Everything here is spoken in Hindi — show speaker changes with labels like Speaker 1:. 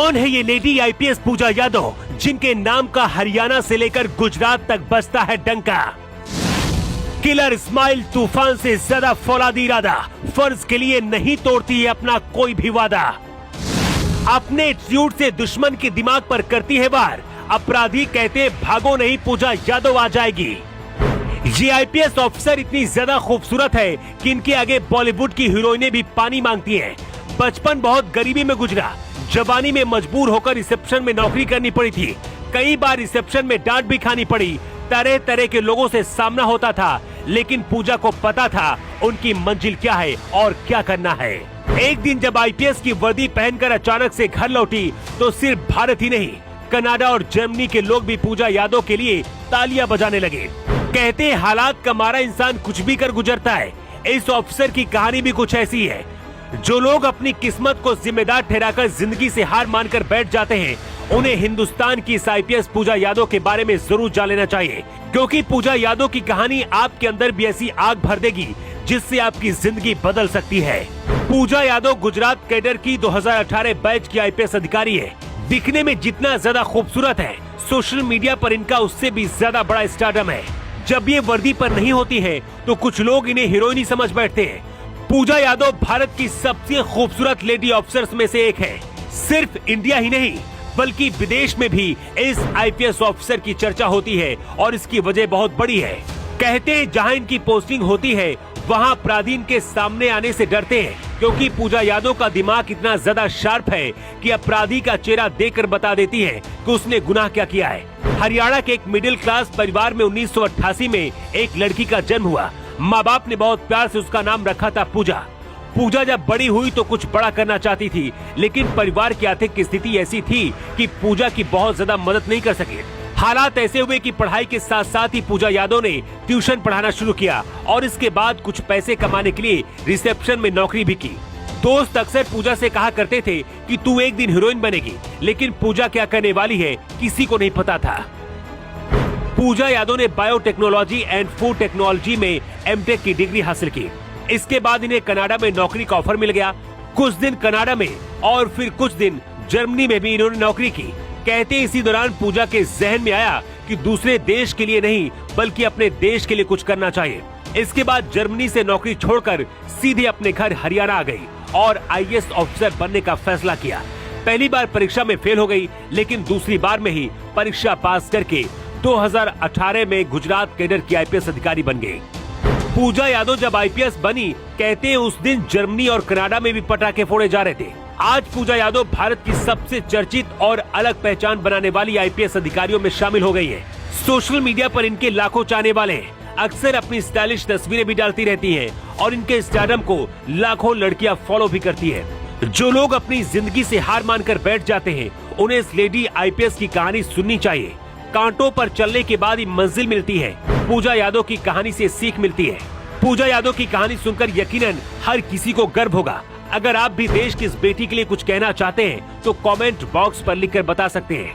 Speaker 1: कौन है ये लेडी आईपीएस पूजा यादव, जिनके नाम का हरियाणा से लेकर गुजरात तक बजता है डंका। किलर स्माइल, तूफान से ज्यादा फौलादी इरादा, फर्ज के लिए नहीं तोड़ती है अपना कोई भी वादा। अपने एटीट्यूड से दुश्मन के दिमाग पर करती है वार, अपराधी कहते भागो नहीं पूजा यादव आ जाएगी। ये आईपीएस ऑफिसर इतनी ज्यादा खूबसूरत है कि इनके आगे बॉलीवुड की हीरोइनें भी पानी मांगती हैं। बचपन बहुत गरीबी में गुजरा, जवानी में मजबूर होकर रिसेप्शन में नौकरी करनी पड़ी थी। कई बार रिसेप्शन में डांट भी खानी पड़ी, तरह तरह के लोगों से सामना होता था, लेकिन पूजा को पता था उनकी मंजिल क्या है और क्या करना है। एक दिन जब आईपीएस की वर्दी पहनकर अचानक से घर लौटी तो सिर्फ भारत ही नहीं, कनाडा और जर्मनी के लोग भी पूजा यादव के लिए तालियां बजाने लगे। कहते हैं हालात का मारा इंसान कुछ भी कर गुजरता है। इस ऑफिसर की कहानी भी कुछ ऐसी है। जो लोग अपनी किस्मत को जिम्मेदार ठहराकर जिंदगी से हार मानकर बैठ जाते हैं, उन्हें हिंदुस्तान की इस आईपीएस पूजा यादव के बारे में जरूर जान लेना चाहिए, क्योंकि पूजा यादव की कहानी आपके अंदर भी ऐसी आग भर देगी जिससे आपकी जिंदगी बदल सकती है। पूजा यादव गुजरात कैडर की 2018 बैच की आईपीएस अधिकारी है। दिखने में जितना ज्यादा खूबसूरत है, सोशल मीडिया पर इनका उससे भी ज्यादा बड़ा स्टारडम है। जब ये वर्दी पर नहीं होती है तो कुछ लोग इन्हें हीरोइन ही समझ बैठते हैं। पूजा यादव भारत की सबसे खूबसूरत लेडी ऑफिसर्स में से एक है। सिर्फ इंडिया ही नहीं बल्कि विदेश में भी इस आईपीएस ऑफिसर की चर्चा होती है और इसकी वजह बहुत बड़ी है। कहते हैं जहां इनकी पोस्टिंग होती है वहां अपराधी इनके सामने आने से डरते हैं, क्योंकि पूजा यादव का दिमाग इतना ज्यादा शार्प है कि अपराधी का चेहरा देखकर बता देती है कि उसने गुनाह क्या किया है। हरियाणा के एक मिडिल क्लास परिवार में 1988 में एक लड़की का जन्म हुआ। माँ बाप ने बहुत प्यार से उसका नाम रखा था पूजा। पूजा जब बड़ी हुई तो कुछ बड़ा करना चाहती थी, लेकिन परिवार की आर्थिक स्थिति ऐसी थी कि पूजा की बहुत ज्यादा मदद नहीं कर सके। हालात ऐसे हुए कि पढ़ाई के साथ साथ ही पूजा यादव ने ट्यूशन पढ़ाना शुरू किया और इसके बाद कुछ पैसे कमाने के लिए रिसेप्शन में नौकरी भी की। दोस्त अक्सर पूजा से कहा करते थे कि तू एक दिन हीरोइन बनेगी, लेकिन पूजा क्या करने वाली है किसी को नहीं पता था। पूजा यादव ने बायोटेक्नोलॉजी एंड फूड टेक्नोलॉजी में एमटेक की डिग्री हासिल की। इसके बाद इन्हें कनाडा में नौकरी का ऑफर मिल गया। कुछ दिन कनाडा में और फिर कुछ दिन जर्मनी में भी इन्होंने नौकरी की। कहते इसी दौरान पूजा के जहन में आया कि दूसरे देश के लिए नहीं बल्कि अपने देश के लिए कुछ करना चाहिए। इसके बाद जर्मनी से नौकरी छोड़कर सीधे अपने घर हरियाणा आ गई और आईएएस ऑफिसर बनने का फैसला किया। पहली बार परीक्षा में फेल हो गई, लेकिन दूसरी बार में ही परीक्षा पास करके 2018 में गुजरात कैडर की आईपीएस अधिकारी बन गई। पूजा यादव जब आईपीएस बनी, कहते हैं उस दिन जर्मनी और कनाडा में भी पटाखे फोड़े जा रहे थे। आज पूजा यादव भारत की सबसे चर्चित और अलग पहचान बनाने वाली आईपीएस अधिकारियों में शामिल हो गई है। सोशल मीडिया पर इनके लाखों चाहने वाले हैं। अक्सर अपनी स्टाइलिश तस्वीरें भी डालती रहती हैं और इनके स्टारडम को लाखों लड़कियां फॉलो भी करती है। जो लोग अपनी जिंदगी से हार मानकर बैठ जाते हैं, उन्हें इस लेडी आईपीएस की कहानी सुननी चाहिए। कांटों पर चलने के बाद ही मंजिल मिलती है। पूजा यादव की कहानी से सीख मिलती है। पूजा यादव की कहानी सुनकर यकीनन हर किसी को गर्व होगा। अगर आप भी देश की इस बेटी के लिए कुछ कहना चाहते हैं तो कमेंट बॉक्स पर लिखकर बता सकते हैं।